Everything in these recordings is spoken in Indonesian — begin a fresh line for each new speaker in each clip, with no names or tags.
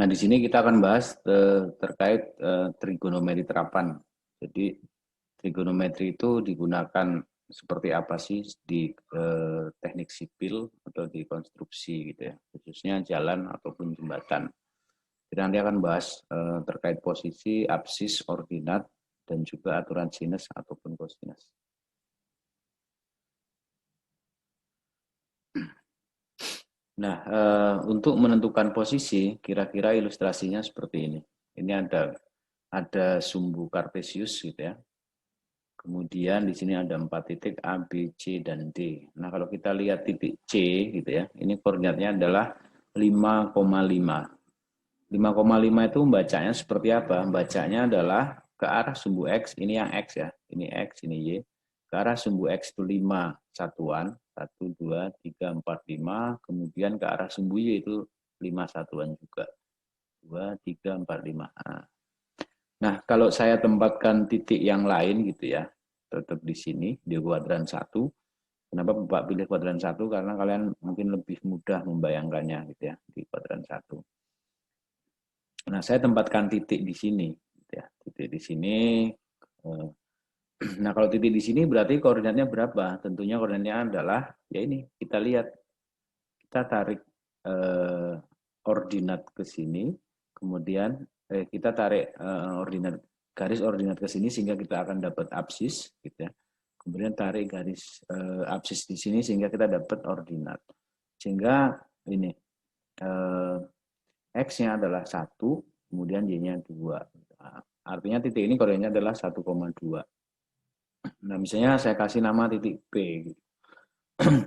Nah, di sini kita akan bahas terkait trigonometri terapan. Jadi, trigonometri itu digunakan seperti apa sih di teknik sipil atau di konstruksi gitu ya, khususnya jalan ataupun jembatan. Kita nanti akan bahas terkait posisi, absis, ordinat, dan juga aturan sinus ataupun kosinus. Nah, untuk menentukan posisi, kira-kira ilustrasinya seperti ini. Ini ada sumbu kartesius gitu ya. Kemudian di sini ada 4 titik A, B, C, dan D. Nah, kalau kita lihat titik C gitu ya, ini koordinatnya adalah 5,5. 5,5 itu bacanya seperti apa? Bacanya adalah ke arah sumbu X, ini yang X ya, ini X, ini Y. Ke arah sumbu X itu 5 satuan, 1, 2, 3, 4, 5. Kemudian ke arah sumbu Y itu 5 satuan juga. 2, 3, 4, 5. Nah, kalau saya tempatkan titik yang lain gitu ya, tetap di sini, di kuadran 1. Kenapa Bapak pilih kuadran 1? Karena kalian mungkin lebih mudah membayangkannya gitu ya, di kuadran 1. Nah, saya tempatkan titik di sini. Gitu ya. Titik di sini. Nah, kalau titik di sini berarti koordinatnya berapa? Tentunya koordinatnya adalah, ya ini, kita lihat. Kita tarik ordinat ke sini, kemudian kita tarik garis ordinat ke sini sehingga kita akan dapat absis, gitu ya. Kemudian tarik garis absis di sini sehingga kita dapat ordinat. Sehingga ini X-nya adalah 1, kemudian Y-nya 2. Nah, artinya titik ini koordinatnya adalah 1,2. Nah, misalnya saya kasih nama titik P. Gitu.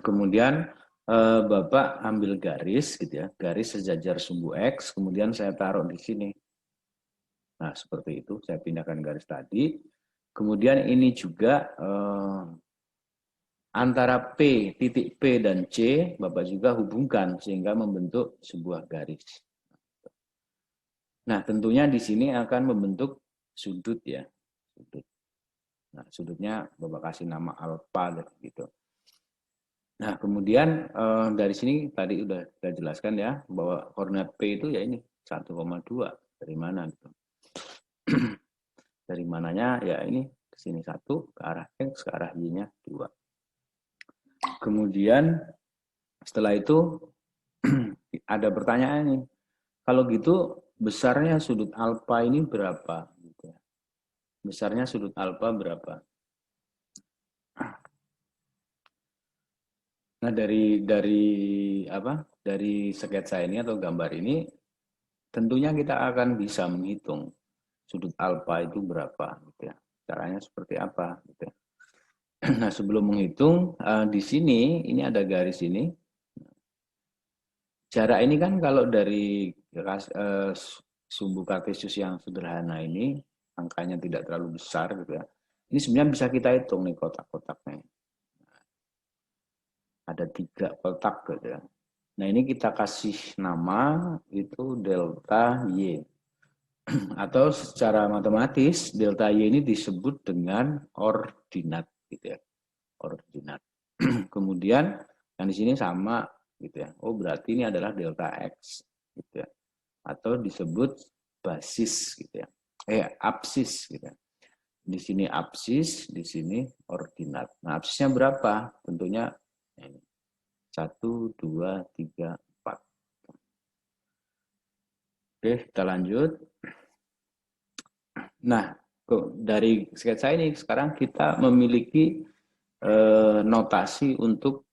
Kemudian Bapak ambil garis gitu ya, garis sejajar sumbu X, kemudian saya taruh di sini. Nah, seperti itu, saya pindahkan garis tadi. Kemudian ini juga antara P, titik P dan C, Bapak juga hubungkan sehingga membentuk sebuah garis. Nah, tentunya di sini akan membentuk sudut ya. Sudut. Nah, sudutnya Bapak kasih nama alfa gitu. Nah, kemudian dari sini tadi udah kita jelaskan ya bahwa koordinat P itu ya ini 1,2. Dari mana gitu. Dari mananya ya ini ke sini 1, ke arah X, ke arah Y-nya 2. Kemudian setelah itu ada pertanyaan nih. Kalau gitu besarnya sudut alfa ini berapa? Gitu. Besarnya sudut alfa berapa? Nah, dari sketsa ini atau gambar ini tentunya kita akan bisa menghitung sudut alfa itu berapa gitu ya. Caranya seperti apa gitu ya. Nah, sebelum menghitung di sini ini ada garis ini. Jarak ini kan kalau dari sumbu kartesius yang sederhana ini angkanya tidak terlalu besar gitu ya. Ini sebenarnya bisa kita hitung nih kotak-kotaknya. Ada 3 kotak gitu ya. Nah, ini kita kasih nama itu delta Y. Atau secara matematis delta Y ini disebut dengan ordinat gitu ya. Ordinat. Kemudian yang di sini sama gitu ya. Oh, berarti ini adalah delta X gitu ya. Atau disebut basis gitu ya. Absis gitu ya. Di sini absis, di sini ordinat. Nah, absisnya berapa? Tentunya ini. 1, 2, 3, 4. Oke, kita lanjut. Nah, dari sketsa ini sekarang kita memiliki notasi untuk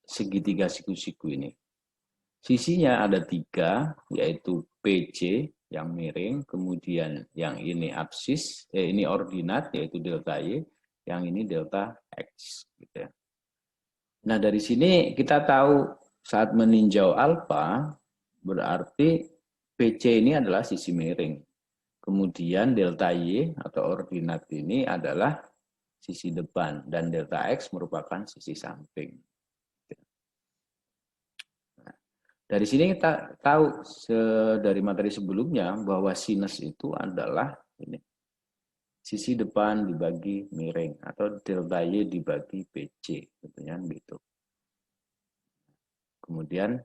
segitiga siku-siku ini. Sisinya ada 3, yaitu PC yang miring, kemudian yang ini absis, ini ordinat, yaitu delta Y, yang ini delta X. Gitu ya. Nah, dari sini kita tahu saat meninjau alfa, berarti PC ini adalah sisi miring. Kemudian delta Y atau ordinat ini adalah sisi depan dan delta X merupakan sisi samping. Nah, dari sini kita tahu dari materi sebelumnya bahwa sinus itu adalah ini, sisi depan dibagi miring atau delta Y dibagi BC, tentunya gitu. Kemudian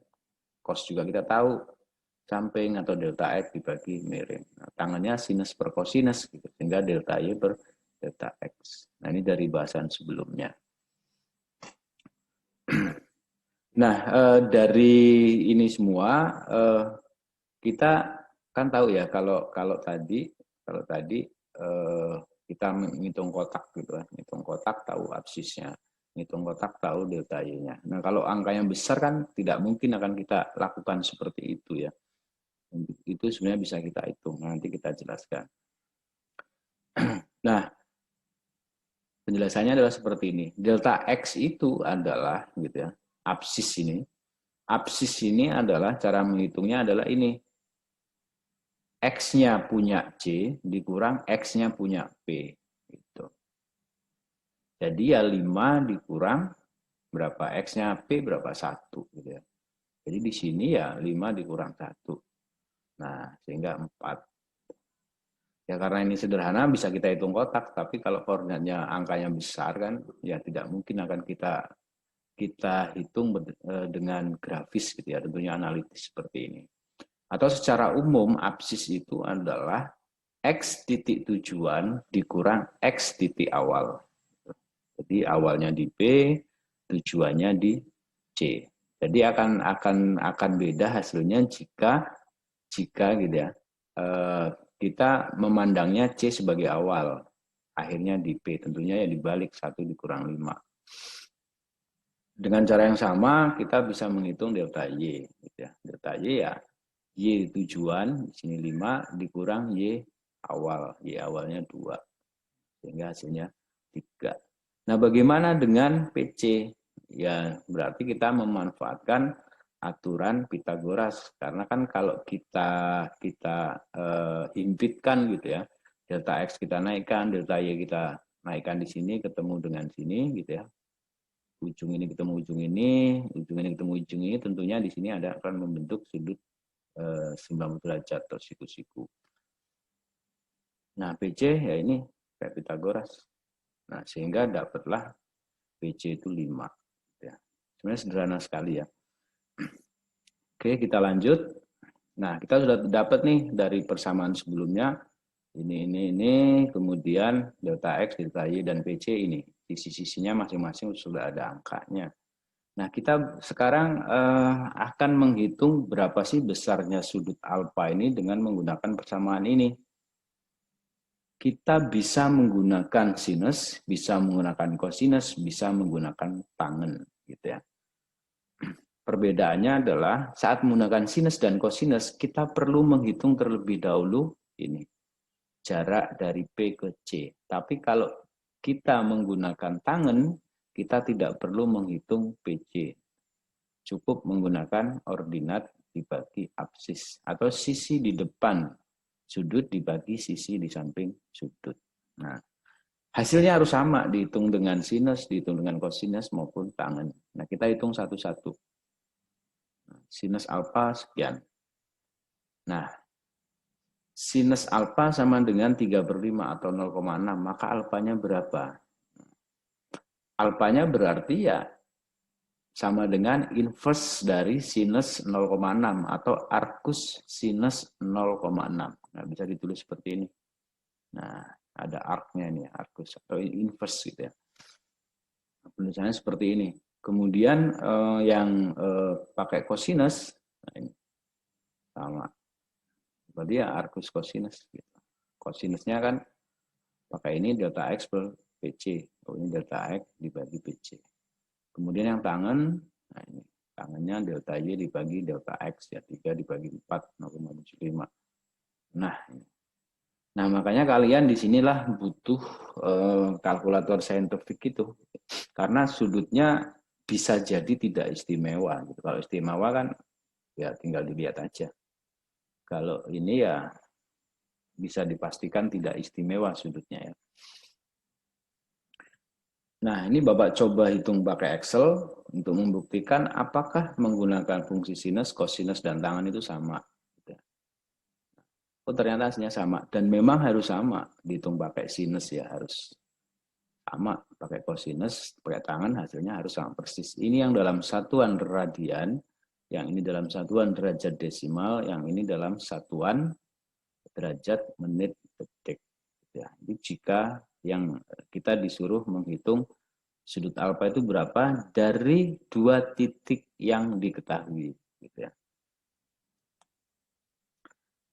cos juga kita tahu samping atau delta X dibagi miring. Nah, tangannya sinus per kosinus, gitu. Sehingga delta Y per delta X. Nah, ini dari bahasan sebelumnya. Nah, dari ini semua, kita kan tahu ya, kalau tadi kita menghitung kotak gitu kan, menghitung kotak tahu absisnya, menghitung kotak tahu delta Y-nya. Nah, kalau angka yang besar kan tidak mungkin akan kita lakukan seperti itu ya. Itu sebenarnya bisa kita hitung, nanti kita jelaskan. Nah, penjelasannya adalah seperti ini. Delta X itu adalah gitu ya, absis ini. Absis ini adalah cara menghitungnya adalah ini. X-nya punya C dikurang X-nya punya P. Gitu. Jadi ya 5 dikurang berapa? X-nya P berapa? 1. Gitu ya. Jadi di sini ya 5 dikurang 1. Nah, sehingga 4. Ya karena ini sederhana bisa kita hitung kotak, tapi kalau koordinatnya angkanya besar kan, ya tidak mungkin akan kita hitung dengan grafis gitu ya, tentunya analitis seperti ini. Atau secara umum absis itu adalah X titik tujuan dikurang X titik awal. Jadi awalnya di B, tujuannya di C. Jadi akan beda hasilnya jika gitu ya. Kita memandangnya C sebagai awal, akhirnya di P, tentunya ya dibalik 1 dikurang 5. Dengan cara yang sama kita bisa menghitung delta Y. Gitu ya. Delta Y ya Y tujuan, di sini 5 dikurang Y awal. Y awalnya 2. Sehingga hasilnya 3. Nah, bagaimana dengan PC? Ya, berarti kita memanfaatkan aturan Pitagoras. Karena kan kalau kita impitkan gitu ya, delta X kita naikkan, delta Y kita naikkan di sini, ketemu dengan sini gitu ya. Ujung ini ketemu ujung ini, ujung ini ketemu ujung ini, tentunya di sini akan membentuk sudut 90 derajat atau siku-siku. Nah, PC ya ini kayak Pitagoras. Nah, sehingga dapatlah PC itu 5. Ya. Sebenarnya sederhana sekali ya. Oke, kita lanjut. Nah, kita sudah dapat nih dari persamaan sebelumnya. Ini, kemudian delta X, delta Y, dan PC ini. Sisi-sisinya masing-masing sudah ada angkanya. Nah, kita sekarang akan menghitung berapa sih besarnya sudut alfa ini dengan menggunakan persamaan ini. Kita bisa menggunakan sinus, bisa menggunakan kosinus, bisa menggunakan tangen, gitu ya. Perbedaannya adalah saat menggunakan sinus dan kosinus, kita perlu menghitung terlebih dahulu ini jarak dari P ke C. Tapi kalau kita menggunakan tangen, kita tidak perlu menghitung PC. Cukup menggunakan ordinat dibagi absis atau sisi di depan sudut dibagi sisi di samping sudut. Nah, hasilnya harus sama, dihitung dengan sinus, dihitung dengan kosinus maupun tangen. Nah, kita hitung satu-satu. Sinus alfa sekian. Nah, sinus alfa sama dengan 3/5 atau 0,6, maka alfanya berapa? Alfanya berarti ya sama dengan inverse dari sinus 0,6 atau arcus sinus 0,6. Nah, bisa ditulis seperti ini. Nah, ada arcnya nih, arcus atau inverse gitu ya. Tulisannya seperti ini. Kemudian yang pakai kosinus, nah ini sama. Berarti ya arcus kosinus. Gitu. Kosinusnya kan pakai ini delta X per PC. Oh, ini delta X dibagi PC. Kemudian yang tangan, nah ini tangannya delta Y dibagi delta X ya, 3 dibagi 4, 0,75. Nah, ini. Nah, makanya kalian di sinilah butuh kalkulator saintifik itu. Karena sudutnya bisa jadi tidak istimewa. Gitu. Kalau istimewa kan ya tinggal dilihat aja. Kalau ini ya bisa dipastikan tidak istimewa sudutnya ya. Nah, ini Bapak coba hitung pakai Excel untuk membuktikan apakah menggunakan fungsi sinus, kosinus, dan tangan itu sama. Oh, ternyata hasilnya sama. Dan memang harus sama. Dihitung pakai sinus ya, harus sama. Pakai kosinus, pakai tangan hasilnya harus sama persis. Ini yang dalam satuan radian, yang ini dalam satuan derajat desimal, yang ini dalam satuan derajat menit detik. Ya, jadi jika yang kita disuruh menghitung sudut alfa itu berapa dari dua titik yang diketahui, gitu ya.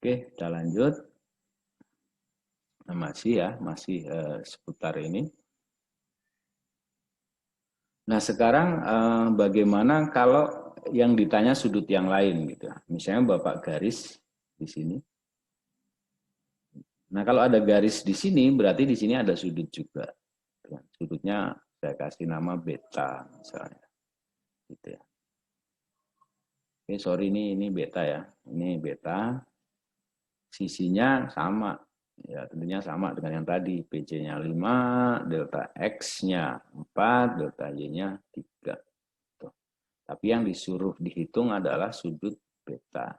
Oke, kita lanjut. Nah, masih seputar ini. Nah, sekarang bagaimana kalau yang ditanya sudut yang lain, gitu ya. Misalnya Bapak garis di sini. Nah, kalau ada garis di sini, berarti di sini ada sudut juga. Sudutnya saya kasih nama beta, misalnya. Gitu ya. Oke, sorry ini beta ya. Ini beta. Sisinya sama. Ya, tentunya sama dengan yang tadi. PJ-nya 5, delta X-nya 4, delta Y-nya 3. Tuh. Tapi yang disuruh dihitung adalah sudut beta.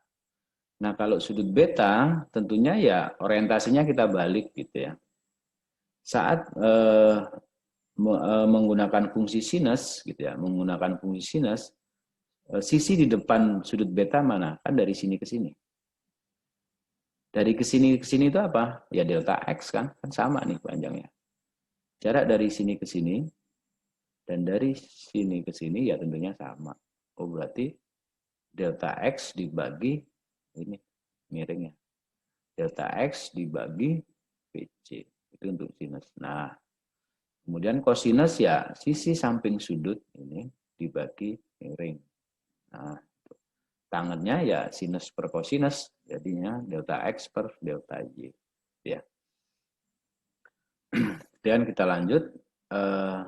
Nah, kalau sudut beta, tentunya ya orientasinya kita balik gitu ya. Saat menggunakan fungsi sinus gitu ya, menggunakan fungsi sinus, sisi di depan sudut beta mana? Kan dari sini ke sini. Dari ke sini itu apa? Ya delta X kan sama nih panjangnya. Jarak dari sini ke sini dan dari sini ke sini ya tentunya sama. Oh berarti delta X dibagi ini miringnya. Delta X dibagi PJ. Itu untuk sinus. Nah, kemudian kosinus ya sisi samping sudut ini dibagi miring. Nah, tangannya ya sinus per kosinus, jadinya delta X per delta Y. Ya. Dan kita lanjut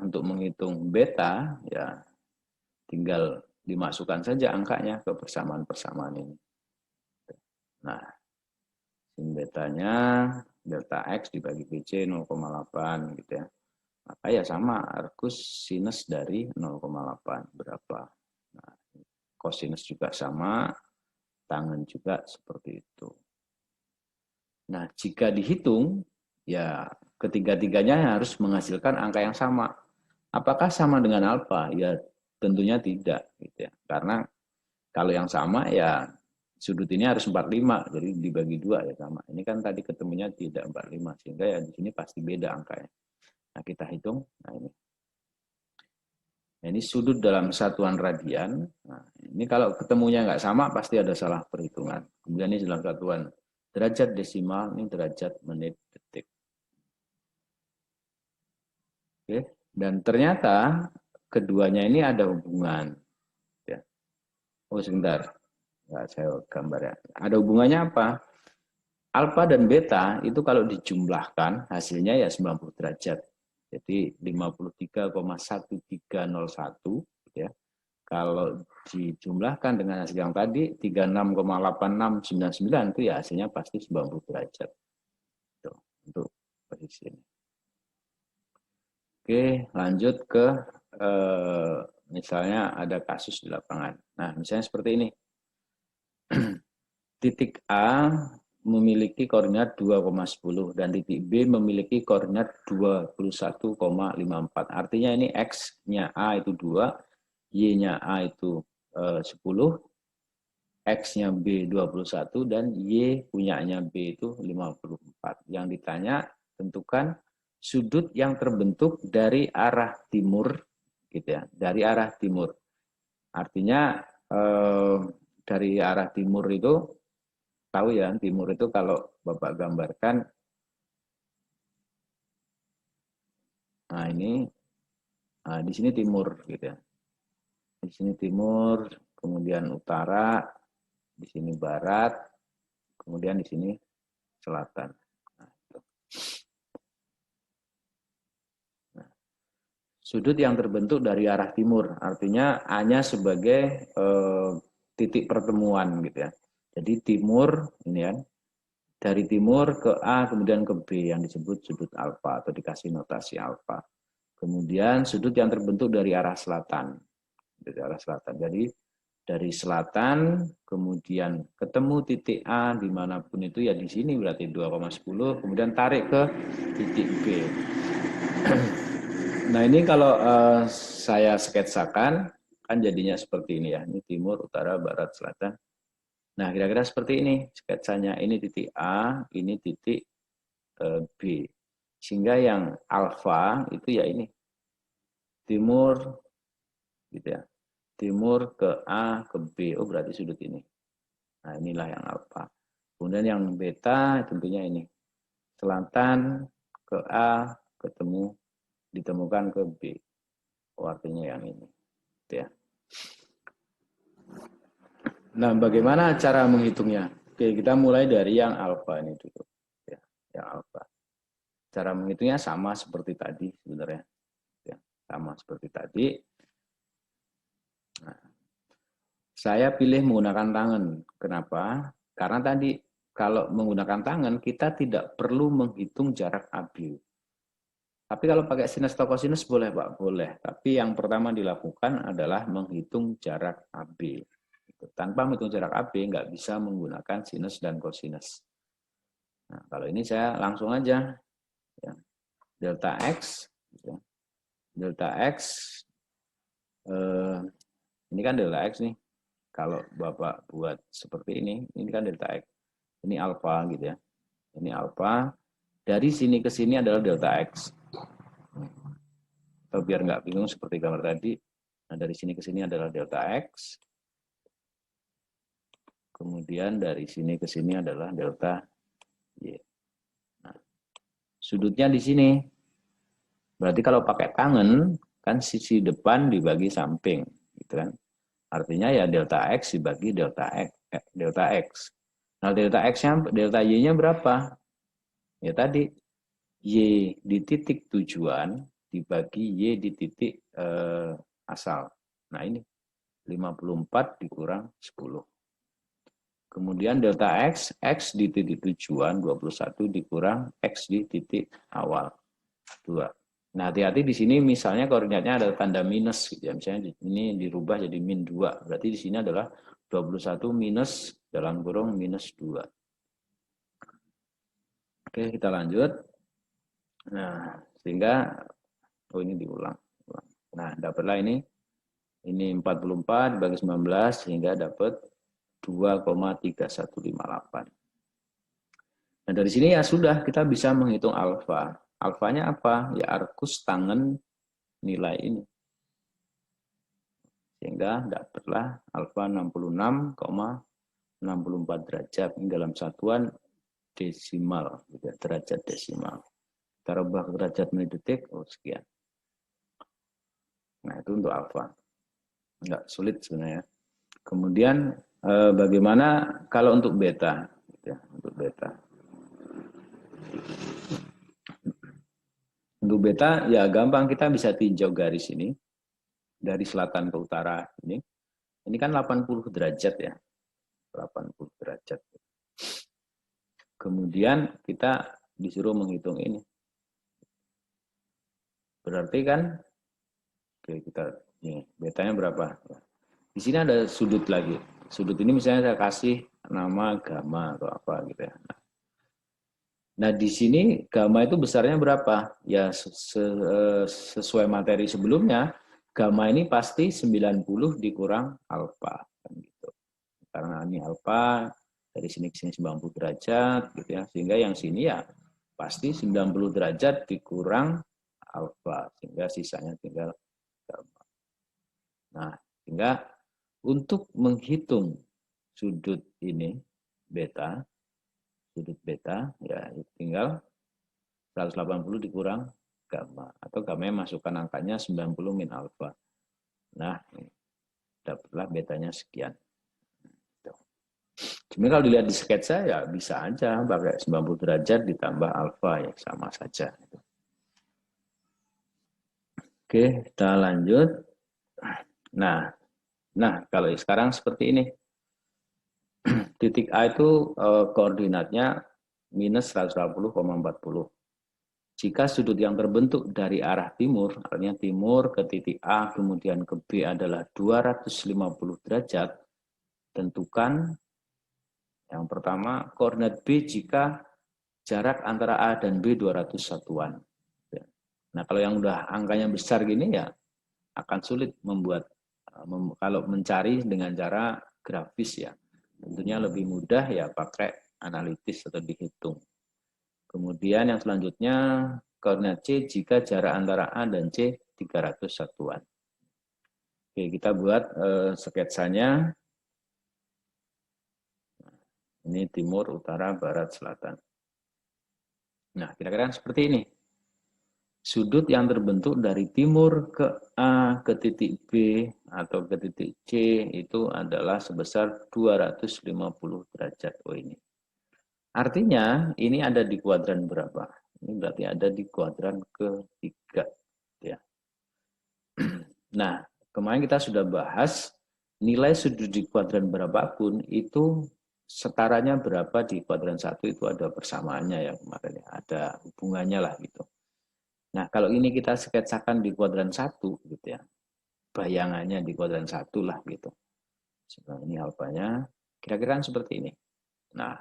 untuk menghitung beta, ya tinggal dimasukkan saja angkanya ke persamaan-persamaan ini. Nah, sin betanya delta X dibagi PJ 0,8 gitu ya. Maka ya sama, arcus sinus dari 0,8 berapa. Nah, cosinus juga sama, tangen juga seperti itu. Nah, jika dihitung, ya ketiga-tiganya harus menghasilkan angka yang sama. Apakah sama dengan alfa? Ya tentunya tidak. Gitu ya. Karena kalau yang sama ya sudut ini harus 45, jadi dibagi 2 ya sama. Ini kan tadi ketemunya tidak 45, sehingga ya di sini pasti beda angkanya. Nah, kita hitung. Nah, ini sudut dalam satuan radian. Nah, ini kalau ketemunya nggak sama, pasti ada salah perhitungan. Kemudian ini dalam satuan derajat desimal, ini derajat menit detik. Oke. Dan ternyata keduanya ini ada hubungan. Ya. Oh sebentar, nggak saya gambar ya. Ada hubungannya apa? Alfa dan beta itu kalau dijumlahkan hasilnya ya 90 derajat. Jadi 53,1301 ya. Kalau dijumlahkan dengan hasil yang tadi 36,8699 itu ya hasilnya pasti 90 derajat. Tuh, untuk posisi ini. Oke, lanjut ke misalnya ada kasus di lapangan. Nah, misalnya seperti ini. Titik A memiliki koordinat 2,10 dan titik B memiliki koordinat 21,54. Artinya ini X-nya A itu 2, Y-nya A itu 10, X-nya B 21, dan Y punyanya B itu 54. Yang ditanya, tentukan sudut yang terbentuk dari arah timur, gitu ya, dari arah timur. Artinya dari arah timur itu, tahu ya, timur itu kalau Bapak gambarkan, nah ini, nah di sini timur, gitu ya. Di sini timur, kemudian utara, di sini barat, kemudian di sini selatan. Nah, itu. Nah, sudut yang terbentuk dari arah timur, artinya A-nya sebagai titik pertemuan, gitu ya. Jadi timur, ini kan, dari timur ke A kemudian ke B yang disebut sudut alfa atau dikasih notasi alfa. Kemudian sudut yang terbentuk dari arah selatan, dari arah selatan. Jadi dari selatan kemudian ketemu titik A dimanapun itu ya di sini berarti 2,10, kemudian tarik ke titik B. Nah ini kalau saya sketsakan, Kan jadinya seperti ini ya. Ini timur, utara, barat, selatan. Nah, kira-kira seperti ini sketsanya. Ini titik A, ini titik B. Sehingga yang alfa itu ya ini. Timur, gitu ya. Timur ke A, ke B. Oh, berarti sudut ini. Nah, inilah yang alfa. Kemudian yang beta tentunya ini. Selatan ke A, ditemukan ke B. Oh, artinya yang ini. Gitu ya. Nah, bagaimana cara menghitungnya? Oke, kita mulai dari yang alfa ini dulu. Ya, yang alfa. Cara menghitungnya sama seperti tadi sebenarnya. Ya, sama seperti tadi. Nah, saya pilih menggunakan tangan. Kenapa? Karena tadi kalau menggunakan tangan kita tidak perlu menghitung jarak AB. Tapi kalau pakai sinus atau kosinus boleh Pak, boleh. Tapi yang pertama dilakukan adalah menghitung jarak AB. Tanpa menghitung jarak AB nggak bisa menggunakan sinus dan kosinus. Nah, kalau ini saya langsung aja ya. Delta X ya. Delta X ini kan delta X nih. Kalau Bapak buat seperti ini kan delta X. Ini alfa gitu ya. Ini alfa. Dari sini ke sini adalah delta X. Atau biar nggak bingung seperti gambar tadi. Nah, dari sini ke sini adalah delta X. Kemudian dari sini ke sini adalah delta Y. Nah, sudutnya di sini. Berarti kalau pakai tangan, kan sisi depan dibagi samping. Gitu kan. Artinya ya delta X dibagi delta X. Delta X. Nah, delta X-nya, delta Y-nya berapa? Ya tadi, Y di titik tujuan dibagi Y di titik asal. Nah ini, 54 dikurang 10. Kemudian delta X, X di titik tujuan 21 dikurang X di titik awal 2. Nah hati-hati di sini misalnya koordinatnya ada tanda minus gitu ya. Misalnya ini dirubah jadi min 2. Berarti di sini adalah 21 minus dalam kurung minus 2. Oke, kita lanjut. Nah, sehingga oh ini diulang. Nah, dapatlah ini 44 bagi 19 sehingga dapat 2,3158. Nah, dari sini ya sudah kita bisa menghitung alfa. Alfanya apa? Ya arkus tangan nilai ini. Sehingga dapatlah alfa 66,64 derajat ini dalam satuan desimal, gitu, derajat desimal. Kita rubah ke derajat menit detik, oh sekian. Nah, itu untuk alfa. Enggak sulit sebenarnya. Kemudian bagaimana kalau untuk beta? Ya, untuk beta. Untuk beta ya gampang, kita bisa tinjau garis ini dari selatan ke utara ini. Ini kan 80 derajat ya. 80 derajat. Kemudian kita disuruh menghitung ini. Berarti kan oke, kita ini betanya berapa? Di sini ada sudut lagi. Sudut ini misalnya saya kasih nama gamma atau apa gitu ya. Nah, di sini gamma itu besarnya berapa? Ya sesuai materi sebelumnya, gamma ini pasti 90 dikurang alfa kan gitu. Karena ini alfa dari sini ke sini 90 derajat gitu ya. Sehingga yang sini ya pasti 90 derajat dikurang alfa sehingga sisanya tinggal gamma. Nah, sehingga untuk menghitung sudut ini beta, sudut beta ya tinggal 180 dikurang gamma atau gamma masukkan angkanya 90 min alfa. Nah, dapatlah betanya sekian. Cuma kalau dilihat di sketsa ya bisa aja pakai 90 derajat ditambah alfa ya sama saja. Oke, kita lanjut. Nah, kalau sekarang seperti ini. Titik A itu koordinatnya minus 180,40. Jika sudut yang terbentuk dari arah timur, artinya timur ke titik A kemudian ke B adalah 250 derajat, tentukan yang pertama koordinat B jika jarak antara A dan B 200 satuan. Nah, kalau yang udah angkanya besar gini ya akan sulit membuat kalau mencari dengan cara grafis ya, tentunya lebih mudah ya pakai analitis atau dihitung. Kemudian yang selanjutnya koordinat C jika jarak antara A dan C 300 satuan. Oke, kita buat sketsanya. Ini timur, utara, barat, selatan. Nah, kira-kira seperti ini. Sudut yang terbentuk dari timur ke A ke titik B atau ke titik C itu adalah sebesar 250 derajat. Oh ini. Artinya ini ada di kuadran berapa? Ini berarti ada di kuadran ketiga. Ya. Nah, kemarin kita sudah bahas nilai sudut di kuadran berapapun itu setaranya berapa di kuadran 1 itu ada persamaannya ya kemarin ya. Ada hubungannya lah gitu. Nah, kalau ini kita sketsakan di kuadran 1 gitu ya. Bayangannya di kuadran 1 lah gitu. Sebenarnya ini alfanya kira-kira seperti ini. Nah,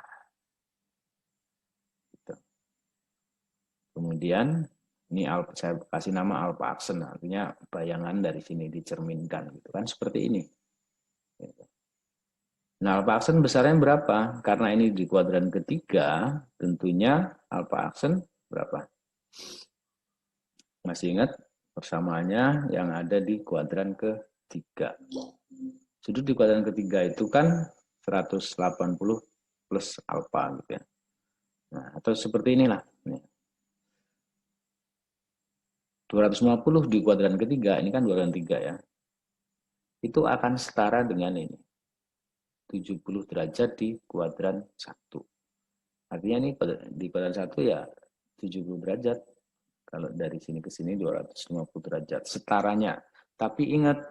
gitu. Kemudian ini alfa, saya kasih nama alfa aksen, artinya bayangan dari sini dicerminkan gitu kan seperti ini. Nah, alfa aksen besarnya berapa? Karena ini di kuadran ketiga, tentunya alfa aksen berapa? Masih ingat persamaannya yang ada di kuadran ketiga. Sudut di kuadran ketiga itu kan 180 plus alfa gitu ya. Nah, atau seperti inilah. 250 di kuadran ketiga, ini kan kuadran 3 ya. Itu akan setara dengan ini. 70 derajat di kuadran 1. Artinya ini di kuadran 1 ya 70 derajat. Kalau dari sini ke sini 250 derajat setaranya. Tapi ingat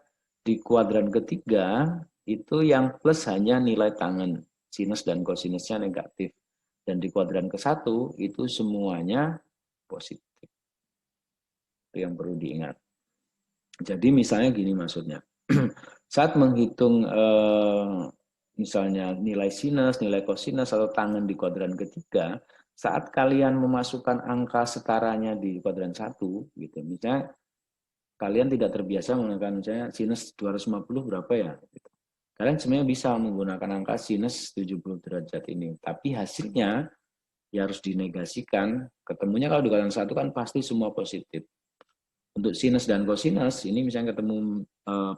di kuadran ketiga itu yang plus hanya nilai tangen. Sinus dan kosinusnya negatif. Dan di kuadran ke-1 itu semuanya positif. Itu yang perlu diingat. Jadi misalnya gini maksudnya. Saat menghitung misalnya nilai sinus, nilai kosinus atau tangen di kuadran ketiga, saat kalian memasukkan angka setaranya di kuadran 1 gitu. Misalnya kalian tidak terbiasa menggunakan misalnya sinus 250 berapa ya gitu. Kalian sebenarnya bisa menggunakan angka sinus 70 derajat ini, tapi hasilnya ya harus dinegasikan. Ketemunya kalau di kuadran 1 kan pasti semua positif. Untuk sinus dan kosinus ini misalnya ketemu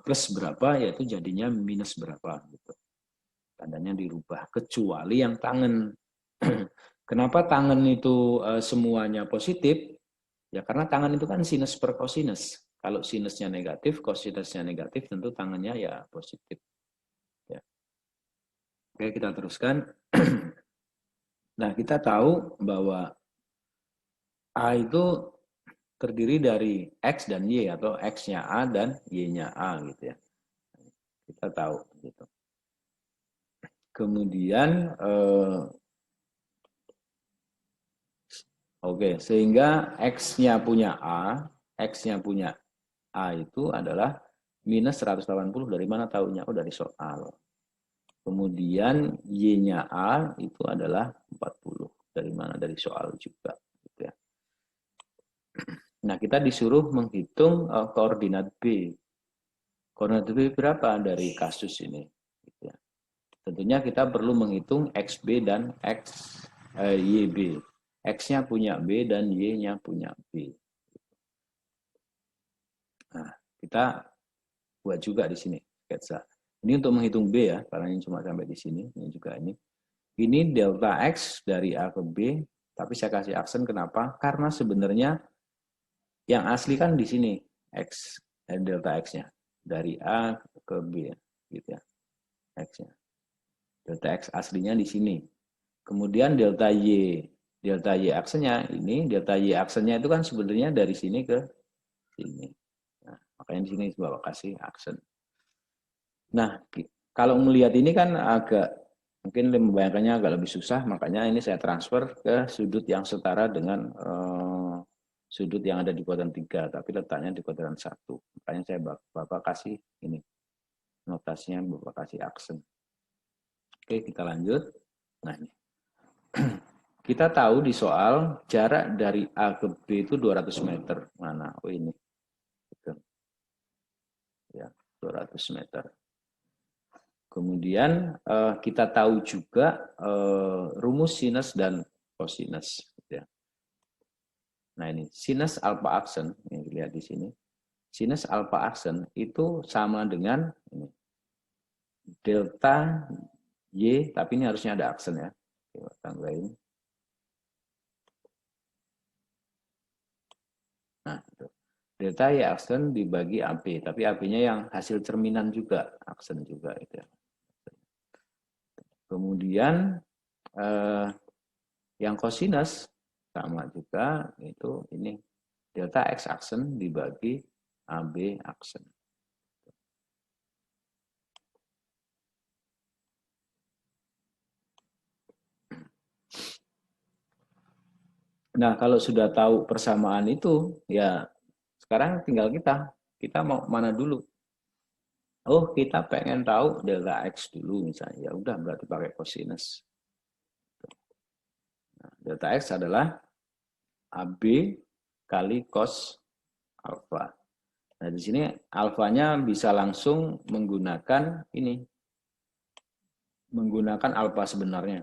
plus berapa yaitu jadinya minus berapa gitu. Tandanya dirubah kecuali yang tangen. Kenapa tangen itu semuanya positif? Ya karena tangen itu kan sinus per kosinus. Kalau sinusnya negatif, kosinusnya negatif, tentu tangannya ya positif. Ya. Oke, kita teruskan. Nah, kita tahu bahwa A itu terdiri dari X dan Y atau X-nya A dan Y-nya A gitu ya. Kita tahu gitu. Kemudian oke, sehingga X-nya punya A, X-nya punya A itu adalah minus 180 dari mana tahunya? Oh, dari soal. Kemudian Y-nya A itu adalah 40. Dari mana? Dari soal juga. Gitu ya. Nah, kita disuruh menghitung koordinat B. Koordinat B berapa dari kasus ini? Gitu ya. Tentunya kita perlu menghitung XB dan YB. X-nya punya B dan Y-nya punya B. Nah, kita buat juga di sini sketsa. Ini untuk menghitung B ya, karena ini cuma sampai di sini. Ini juga ini. Ini delta X dari A ke B, tapi saya kasih aksen kenapa? Karena sebenarnya yang asli kan di sini X, delta X-nya. Dari A ke B, gitu ya. X-nya. Delta X aslinya di sini. Kemudian delta Y aksennya ini, delta Y aksennya itu kan sebenarnya dari sini ke sini. Nah, makanya di sini Bapak kasih aksen. Nah, kalau melihat ini kan agak, mungkin membayangkannya agak lebih susah, makanya ini saya transfer ke sudut yang setara dengan sudut yang ada di kuadran 3, tapi letaknya di kuadran 1. Makanya saya Bapak kasih ini, notasinya Bapak kasih aksen. Oke, kita lanjut. Nah, ini. Kita tahu di soal jarak dari A ke B itu 200 meter. Mana? Oh ini. Gitu. Ya. 200 meter. Kemudian kita tahu juga rumus sinus dan kosinus. Ya. Nah ini sinus alpha aksen, yang dilihat di sini. Sinus alpha aksen itu sama dengan ini, delta Y, tapi ini harusnya ada aksen ya. Coba tambahin. Nah, itu. Delta Y aksen dibagi AB, tapi AB-nya yang hasil cerminan juga, aksen juga itu. Kemudian yang kosinus sama juga itu ini delta X aksen dibagi AB aksen. Nah, kalau sudah tahu persamaan itu, ya sekarang tinggal kita mau mana dulu? Oh, kita pengen tahu delta X dulu misalnya. Ya udah berarti pakai kosinus. Nah, delta X adalah AB kali cos alfa. Nah, di sini alfanya bisa langsung menggunakan ini. Menggunakan alfa sebenarnya.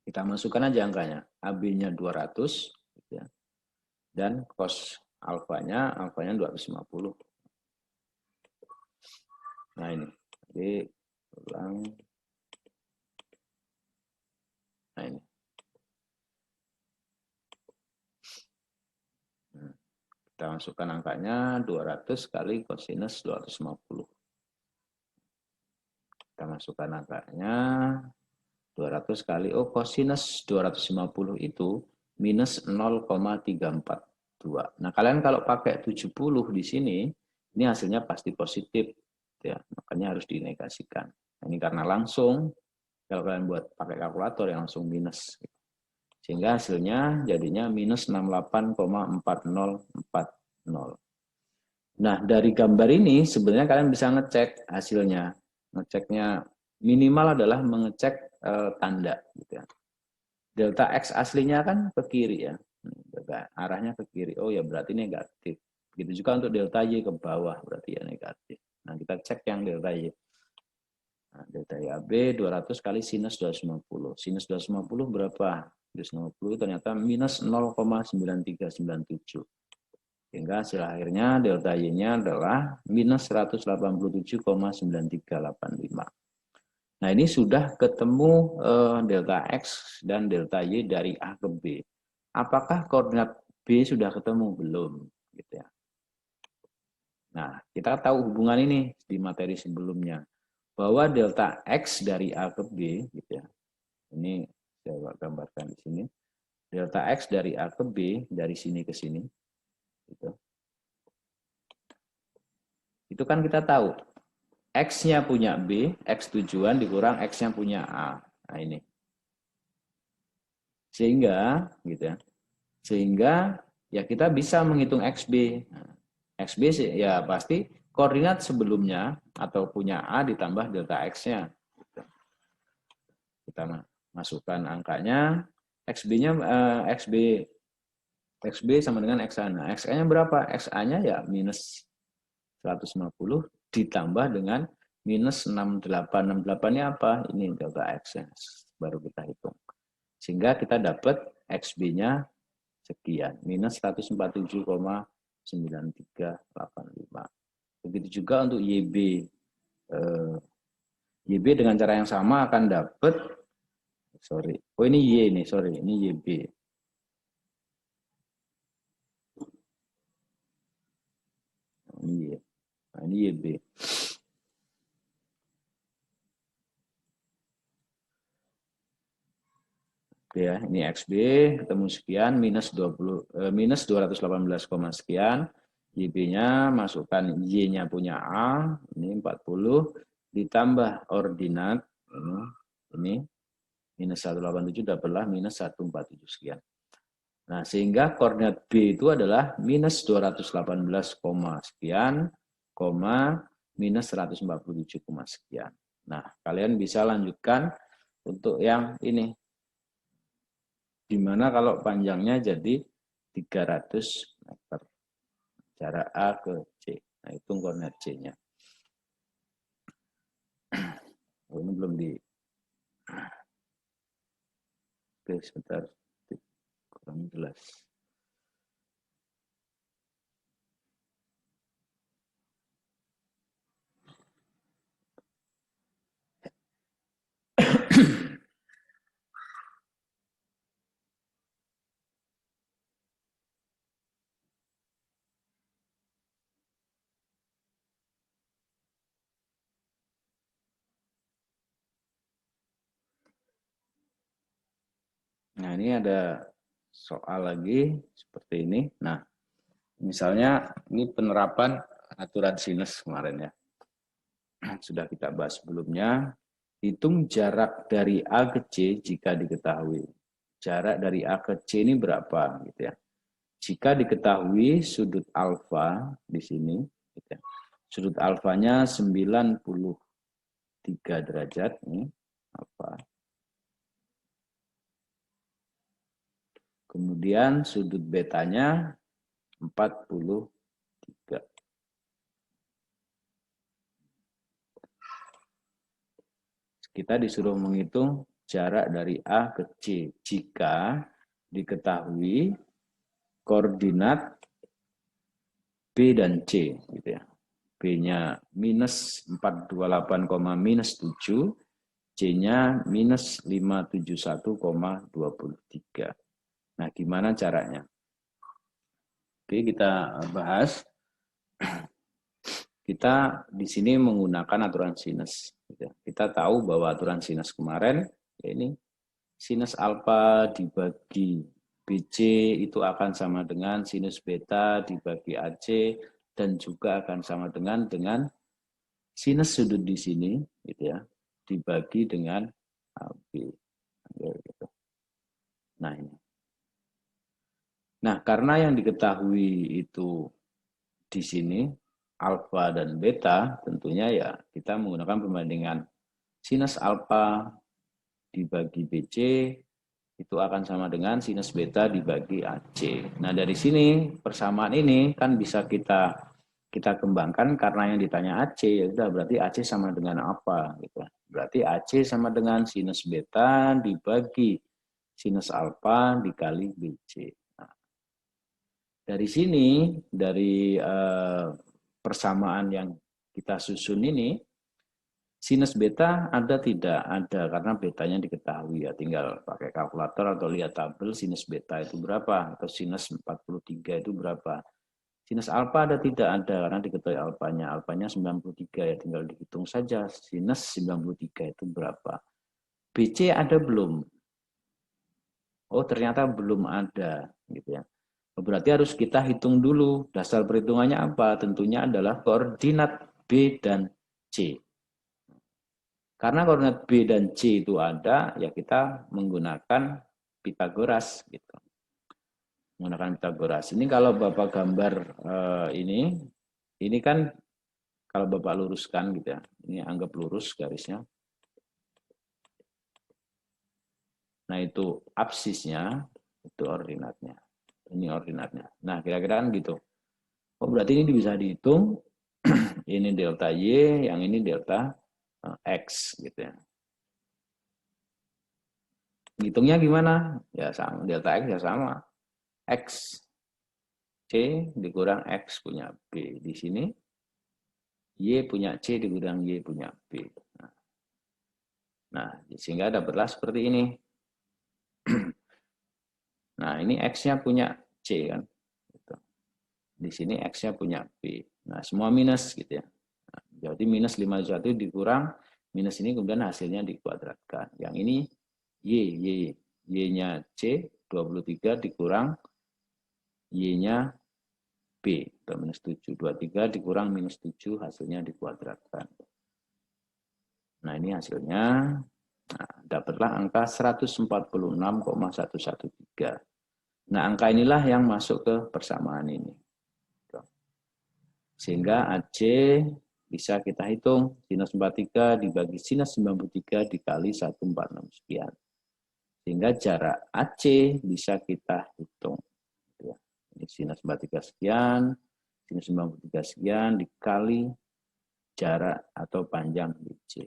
Kita masukkan aja angkanya. AB-nya 200 ya. Dan cos alfanya 250. Nah, ini. Jadi ulang. Nah, ini. Kita masukkan angkanya 200 kali kosinus 250. Kita masukkan angkanya 200 kali, kosinus 250 itu minus 0,342. Nah, kalian kalau pakai 70 di sini, ini hasilnya pasti positif. Ya, makanya harus dinegasikan. Ini karena langsung, kalau kalian buat pakai kalkulator yang langsung minus. Sehingga hasilnya jadinya minus 68,4040. Nah, dari gambar ini sebenarnya kalian bisa ngecek hasilnya. Ngeceknya minimal adalah mengecek tanda. Gitu ya. Delta X aslinya kan ke kiri ya. Delta, arahnya ke kiri. Oh ya berarti negatif. Begitu juga untuk delta Y ke bawah berarti ya negatif. Nah, kita cek yang delta Y. Nah, delta YAB 200 kali sinus 250. Sinus 250 berapa? 250 ternyata minus 0,9397. Sehingga hasil akhirnya delta Y-nya adalah minus 187,9385. Nah, ini sudah ketemu delta X dan delta Y dari A ke B. Apakah koordinat B sudah ketemu? Belum. Gitu ya. Nah, kita tahu hubungan ini di materi sebelumnya. Bahwa delta X dari A ke B, gitu ya. Ini saya gambarkan di sini. Delta X dari A ke B, dari sini ke sini. Gitu. Itu kan kita tahu. X-nya punya B, X tujuan dikurang X-nya punya A. Nah, ini. Sehingga, gitu ya. Sehingga ya kita bisa menghitung XB. Nah, XB sih ya pasti koordinat sebelumnya atau punya A ditambah delta X-nya. Kita masukkan angkanya, XB-nya XB sama dengan XA. Nah, XA-nya berapa? XA-nya ya minus 150 ditambah dengan minus 68. 68-nya apa? Ini delta X-nya. Baru kita hitung. Sehingga kita dapat XB-nya sekian, minus 147,9385. Begitu juga untuk YB. YB dengan cara yang sama akan dapat, oh ini Y nih, ini YB. Ini Y. Nah, ini YB. Ya, ini XB ketemu sekian minus 218, sekian. YB-nya masukkan Y-nya punya A, ini 40 ditambah ordinat ini minus 187 dapatlah minus 147 sekian. Nah, sehingga koordinat B itu adalah minus 218, sekian, minus 147, sekian. Nah, kalian bisa lanjutkan untuk yang ini. Dimana kalau panjangnya jadi 300 meter. Jarak A ke C. Nah, hitung koordinat C-nya. Oh, ini belum di... Oke, sebentar. Kurang jelas. Nah, ini ada soal lagi seperti ini. Nah, misalnya ini penerapan aturan sinus kemarin ya. Sudah kita bahas sebelumnya. Hitung jarak dari A ke C jika diketahui. Jarak dari A ke C ini berapa gitu ya. Jika diketahui sudut alfa di sini, gitu ya. Sudut alfanya 93 derajat nih, alfa. Kemudian sudut betanya 43. Kita disuruh menghitung jarak dari A ke C jika diketahui koordinat B dan C gitu ya. B-nya minus 428, minus 7, C-nya minus 571,23. Nah, gimana caranya? Oke, kita bahas. Kita di sini menggunakan aturan sinus. Kita tahu bahwa aturan sinus kemarin, ya ini sinus alfa dibagi BC itu akan sama dengan sinus beta dibagi AC, dan juga akan sama dengan sinus sudut di sini, gitu ya, dibagi dengan AB. Nah ini. Nah, karena yang diketahui itu di sini alfa dan beta, tentunya ya kita menggunakan perbandingan sinus alfa dibagi BC itu akan sama dengan sinus beta dibagi AC. Nah, dari sini persamaan ini kan bisa kita kembangkan karena yang ditanya AC, ya sudah berarti AC sama dengan apa gitu. Berarti AC sama dengan sinus beta dibagi sinus alfa dikali BC. Nah, dari sini dari persamaan yang kita susun ini, sinus beta ada tidak? Ada, karena betanya diketahui ya. Tinggal pakai kalkulator atau lihat tabel sinus beta itu berapa. Atau sinus 43 itu berapa. Sinus alfa ada tidak? Ada, karena diketahui alfanya. Alfanya 93 ya. Tinggal dihitung saja sinus 93 itu berapa. BC ada belum? Oh, ternyata belum ada. Gitu ya. Berarti harus kita hitung dulu. Dasar perhitungannya apa? Tentunya adalah koordinat B dan C. Karena koordinat B dan C itu ada, ya kita menggunakan Pitagoras gitu. Menggunakan Pitagoras. Ini kalau Bapak gambar ini kan kalau Bapak luruskan gitu ya. Ini anggap lurus garisnya. Nah, itu absisnya, itu ordinatnya. Ini ordinatnya. Nah, kira-kira kan gitu. Oh, berarti ini bisa dihitung. Ini delta Y, yang ini delta X gitu ya. Hitungnya gimana? Ya sama, delta X ya sama. X C dikurang X punya B. Di sini Y punya C dikurang Y punya B. Nah, sehingga dapatlah seperti ini. Nah, ini X-nya punya C kan. Di sini X-nya punya B. Nah, semua minus gitu ya. Nah, jadi minus 51 dikurang minus ini, kemudian hasilnya dikuadratkan. Yang ini Y-nya C 23 dikurang Y-nya B, atau minus 7. 23 dikurang minus 7, hasilnya dikuadratkan. Nah, ini hasilnya. Nah, dapatlah angka 146,113. Nah, angka inilah yang masuk ke persamaan ini. Sehingga AC bisa kita hitung. Sinus 43 dibagi sinus 93 dikali 146 sekian. Sehingga jarak AC bisa kita hitung. Ini sinus 43 sekian, 93 sekian dikali jarak atau panjang BC.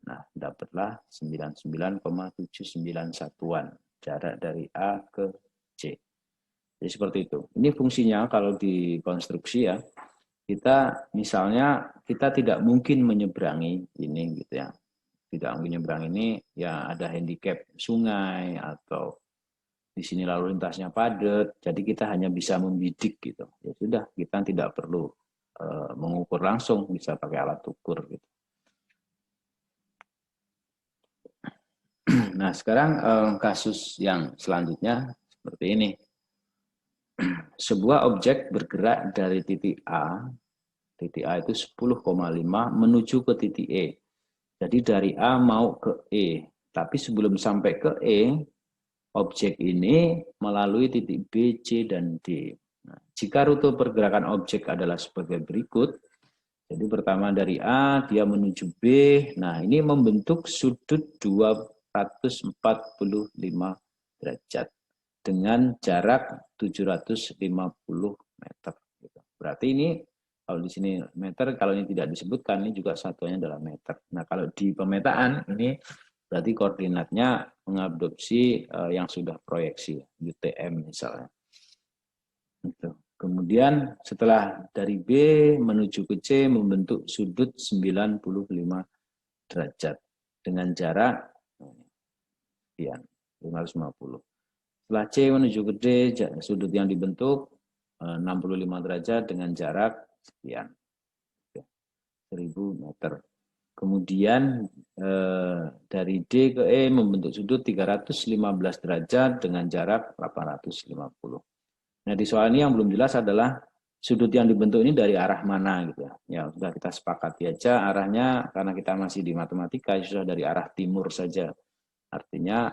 Nah, dapatlah 99,79 satuan jarak dari A ke C. Jadi seperti itu. Ini fungsinya kalau di konstruksi ya, kita misalnya kita tidak mungkin menyeberangi ini gitu ya. Tidak mungkin menyeberang ini ya, ada handicap sungai atau di sini lalu lintasnya padat, jadi kita hanya bisa membidik gitu. Ya sudah, kita tidak perlu mengukur langsung, bisa pakai alat ukur gitu. Nah, sekarang kasus yang selanjutnya seperti ini. Sebuah objek bergerak dari titik A itu 10,5 menuju ke titik E. Jadi dari A mau ke E. Tapi sebelum sampai ke E, objek ini melalui titik B, C, dan D. Nah, jika rute pergerakan objek adalah sebagai berikut, jadi pertama dari A, dia menuju B. Nah, ini membentuk sudut 245 derajat dengan jarak 750 meter. Berarti ini kalau di sini meter, kalau ini tidak disebutkan, ini juga satuannya adalah meter. Nah, kalau di pemetaan ini berarti koordinatnya mengadopsi yang sudah proyeksi, UTM misalnya. Gitu. Kemudian setelah dari B menuju ke C membentuk sudut 95 derajat dengan jarak sekian, 550. Setelah C menuju ke D, sudut yang dibentuk 65 derajat dengan jarak sekian, 1000 meter. Kemudian dari D ke E membentuk sudut 315 derajat dengan jarak 850. Nah, di soal ini yang belum jelas adalah sudut yang dibentuk ini dari arah mana gitu ya. Ya sudah kita sepakati aja arahnya, karena kita masih di matematika, sudah dari arah timur saja. Artinya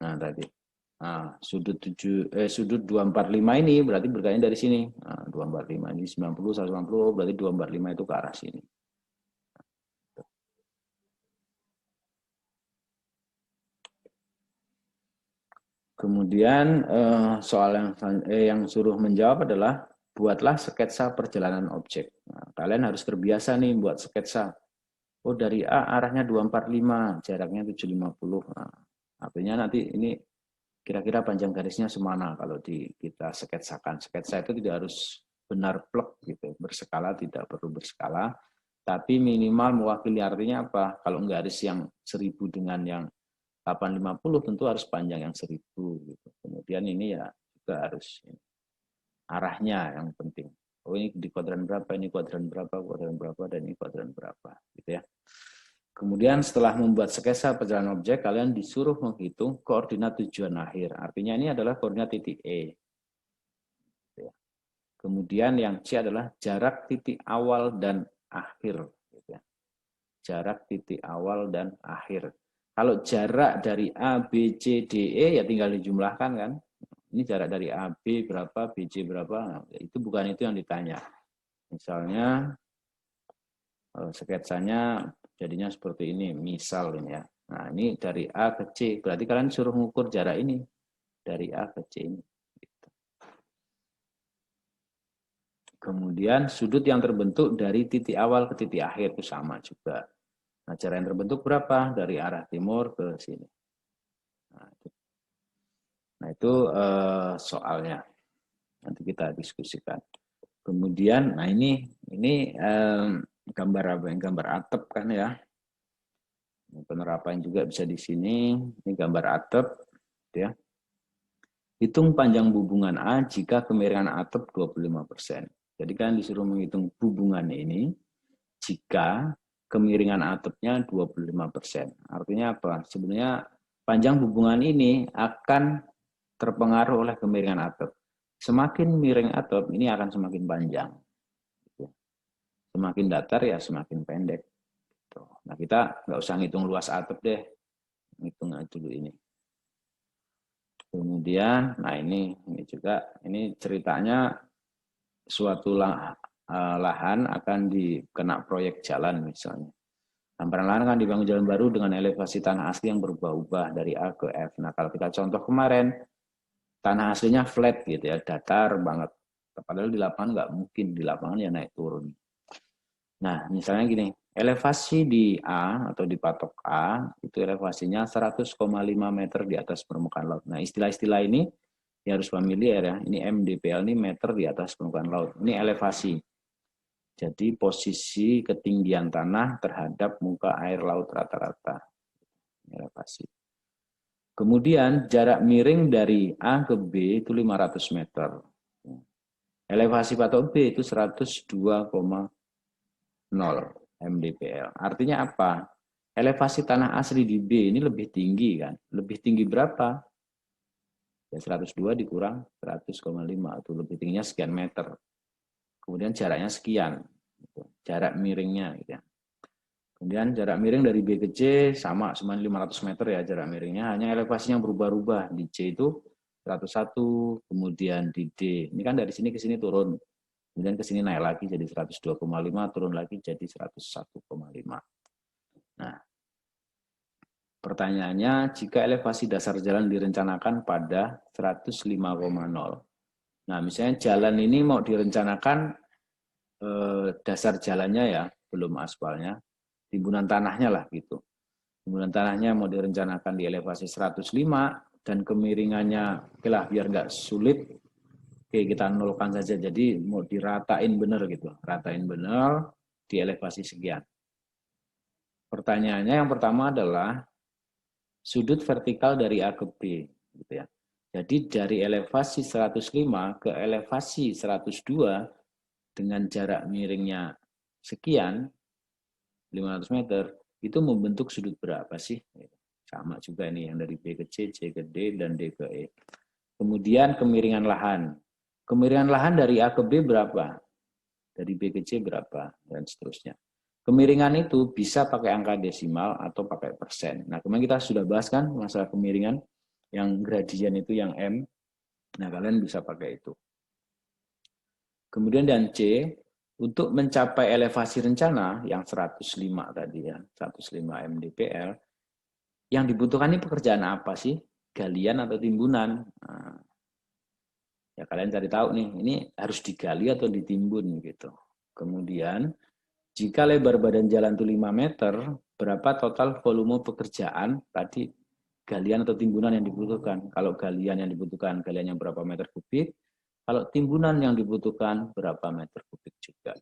nah tadi. Nah, sudut 245 ini berarti berkaitan dari sini. Nah, 245 ini 90 190 berarti 245 itu ke arah sini. Kemudian soal yang suruh menjawab adalah buatlah sketsa perjalanan objek. Nah, kalian harus terbiasa nih buat sketsa. Oh, dari A arahnya 245, jaraknya 750. Nah, artinya nanti ini kira-kira panjang garisnya semana kalau kita sketsakan. Sketsa itu tidak harus benar plek gitu, berskala tidak perlu berskala, tapi minimal mewakili artinya apa? Kalau garis yang 1000 dengan yang 850 tentu harus panjang yang 1000 gitu. Kemudian ini ya juga harus arahnya yang penting. Oh, ini di kuadran berapa, ini kuadran berapa, dan ini kuadran berapa gitu ya. Kemudian setelah membuat sketsa perjalanan objek, kalian disuruh menghitung koordinat tujuan akhir. Artinya ini adalah koordinat titik E. Kemudian yang C adalah jarak titik awal dan akhir. Jarak titik awal dan akhir. Kalau jarak dari A, B, C, D, E ya tinggal dijumlahkan kan. Ini jarak dari A, B berapa, B, C berapa. Nah, itu bukan itu yang ditanya. Misalnya sketsanya jadinya seperti ini. Misal ini ya. Nah, ini dari A ke C. Berarti kalian suruh mengukur jarak ini. Dari A ke C ini. Kemudian sudut yang terbentuk dari titik awal ke titik akhir itu sama juga. Nah, jarak yang terbentuk berapa? Dari arah timur ke sini. Nah, itu soalnya. Nanti kita diskusikan. Kemudian, nah ini gambar apa? Gambar atap kan ya. Penerapan juga bisa di sini. Ini gambar atap, ya. Hitung panjang hubungan A jika kemiringan atap 25%. Jadi kan disuruh menghitung hubungan ini jika kemiringan atapnya 25%. Artinya apa? Sebenarnya panjang hubungan ini akan terpengaruh oleh kemiringan atap. Semakin miring atap, ini akan semakin panjang. Semakin datar ya semakin pendek. Nah, kita nggak usah ngitung luas atap deh. Ngitung dulu ini. Kemudian, nah ini juga, ini ceritanya suatu lahan akan dikena proyek jalan misalnya. Hamparan lahan akan dibangun jalan baru dengan elevasi tanah asli yang berubah-ubah dari A ke F. Nah, kalau kita contoh kemarin, tanah aslinya flat gitu ya, datar banget. Padahal di lapangan nggak mungkin, di lapangan ya naik turun. Nah, misalnya gini, elevasi di A atau di patok A, itu elevasinya 100,5 meter di atas permukaan laut. Nah, istilah-istilah ini ya harus familiar ya. Ini MDPL ini meter di atas permukaan laut. Ini elevasi. Jadi posisi ketinggian tanah terhadap muka air laut rata-rata. Elevasi. Kemudian jarak miring dari A ke B itu 500 meter. Elevasi patok B itu 102,0 mdpl. Artinya apa? Elevasi tanah asli di B ini lebih tinggi kan? Lebih tinggi berapa? Ya 102 dikurang 100,5 itu lebih tingginya sekian meter. Kemudian jaraknya sekian. Jarak miringnya gitu ya. Kemudian jarak miring dari B ke C sama 500 meter ya jarak miringnya, hanya elevasinya berubah-ubah. Di C itu 101, kemudian di D. Ini kan dari sini ke sini turun. Kemudian ke sini naik lagi jadi 102,5, turun lagi jadi 101,5. Nah, pertanyaannya, jika elevasi dasar jalan direncanakan pada 105,0. Nah, misalnya jalan ini mau direncanakan dasar jalannya ya, belum aspalnya, timbunan tanahnya lah gitu. Timbunan tanahnya mau direncanakan di elevasi 105 dan kemiringannya, oke lah biar nggak sulit, oke kita nolkan saja. Jadi mau diratain benar gitu, ratain benar di elevasi sekian. Pertanyaannya yang pertama adalah sudut vertikal dari A ke B, gitu ya. Jadi dari elevasi 105 ke elevasi 102 dengan jarak miringnya sekian, 500 meter, itu membentuk sudut berapa sih? Sama juga ini yang dari B ke C, C ke D, dan D ke E. Kemudian kemiringan lahan. Kemiringan lahan dari A ke B berapa? Dari B ke C berapa? Dan seterusnya. Kemiringan itu bisa pakai angka desimal atau pakai persen. Nah, kemarin kita sudah bahas kan masalah kemiringan, yang gradien itu yang M. Nah, kalian bisa pakai itu. Kemudian dan C, untuk mencapai elevasi rencana yang 105 tadi ya, 105 mdpl, yang dibutuhkan ini pekerjaan apa sih? Galian atau timbunan? Nah, ya kalian cari tahu nih, ini harus digali atau ditimbun gitu. Kemudian, jika lebar badan jalan itu 5 meter, berapa total volume pekerjaan tadi galian atau timbunan yang dibutuhkan? Kalau galian yang dibutuhkan, galian yang berapa meter kubik? Kalau timbunan yang dibutuhkan, berapa meter kubik juga?